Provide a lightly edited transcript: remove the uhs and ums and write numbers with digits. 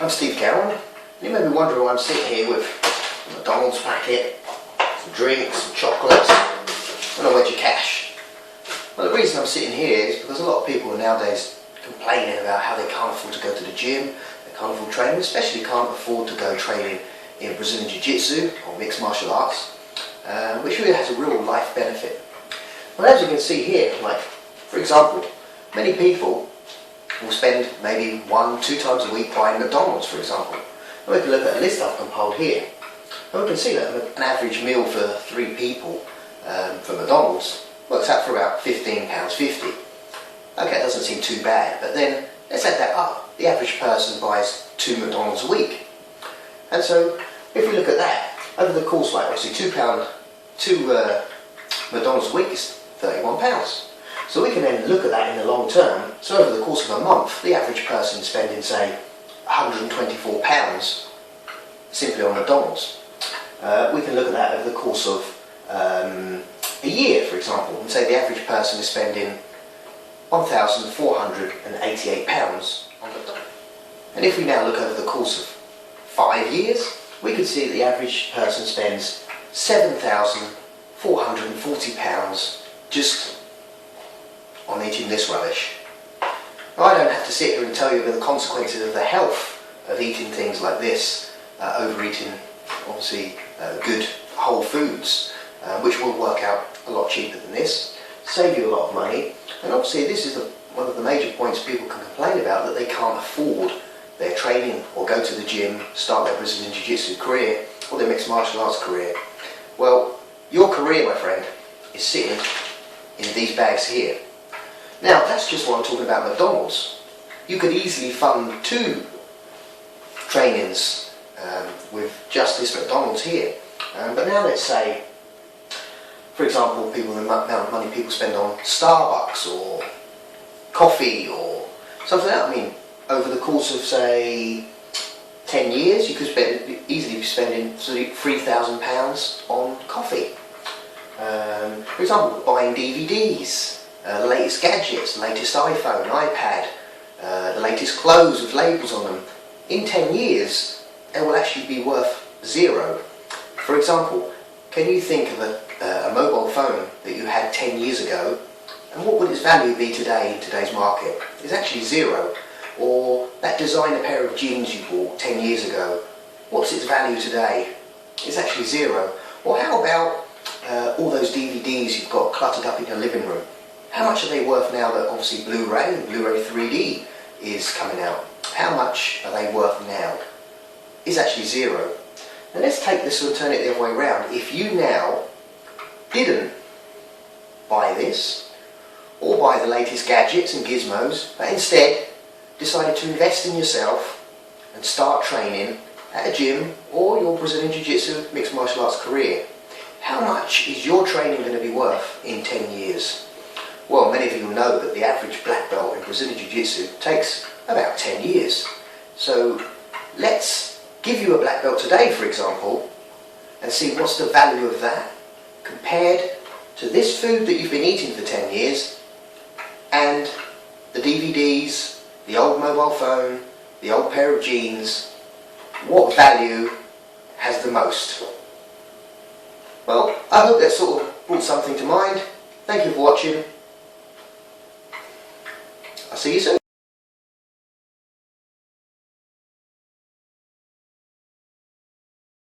I'm Steve Cowan. You may be wondering why I'm sitting here with a McDonald's packet, some drinks, some chocolates, and a wedge of cash. Well, the reason I'm sitting here is because a lot of people are nowadays complaining about how they can't afford to go to the gym, they can't afford training, especially can't afford to go training in Brazilian Jiu-Jitsu or mixed martial arts, which really has a real life benefit. Well, as you can see here, like, for example, many people will spend maybe 1-2 times a week buying McDonald's, for example. And we can look at a list I've compiled here. And we can see that an average meal for 3 people for McDonald's works out for about £15.50. Okay, it doesn't seem too bad, but then let's add that up. The average person buys 2 McDonald's a week. And so, if we look at that, over the course, like obviously two McDonald's a week is £31. So we can then look at that in the long term. So over the course of a month, the average person is spending, say, £124 simply on McDonald's. We can look at that over the course of a year, for example, and say the average person is spending £1,488 on McDonald's. And if we now look over the course of 5 years, we can see that the average person spends £7,440 just on eating this rubbish. Now, I don't have to sit here and tell you about the consequences of the health of eating things like this, overeating obviously good whole foods, which will work out a lot cheaper than this, save you a lot of money, and obviously this is one of the major points people can complain about, that they can't afford their training or go to the gym, start their Brazilian Jiu-Jitsu career or their mixed martial arts career. Well, your career, my friend, is sitting in these bags here. Now, that's just what I'm talking about McDonald's. You could easily fund 2 trainings with just this McDonald's here. But now let's say, for example, the amount of money people spend on Starbucks or coffee or something like that. I mean, over the course of, say, 10 years, you could easily be spending £3,000 on coffee. For example, buying DVDs. The latest gadgets, the latest iPhone, iPad, the latest clothes with labels on them. In 10 years, they will actually be worth 0. For example, can you think of a mobile phone that you had 10 years ago, and what would its value be today in today's market? It's actually 0. Or that designer pair of jeans you bought 10 years ago, what's its value today? It's actually 0. Or how about all those DVDs you've got cluttered up in your living room? How much are they worth now that obviously Blu-ray and Blu-ray 3D is coming out? How much are they worth now? It's actually 0. Now let's take this and turn it the other way around. If you now didn't buy this, or buy the latest gadgets and gizmos, but instead decided to invest in yourself and start training at a gym or your Brazilian Jiu-Jitsu mixed martial arts career, how much is your training going to be worth in 10 years? Well, many of you know that the average black belt in Brazilian Jiu-Jitsu takes about 10 years. So let's give you a black belt today, for example, and see what's the value of that compared to this food that you've been eating for 10 years and the DVDs, the old mobile phone, the old pair of jeans. What value has the most? Well, I hope that sort of brought something to mind. Thank you for watching. I'll see you soon.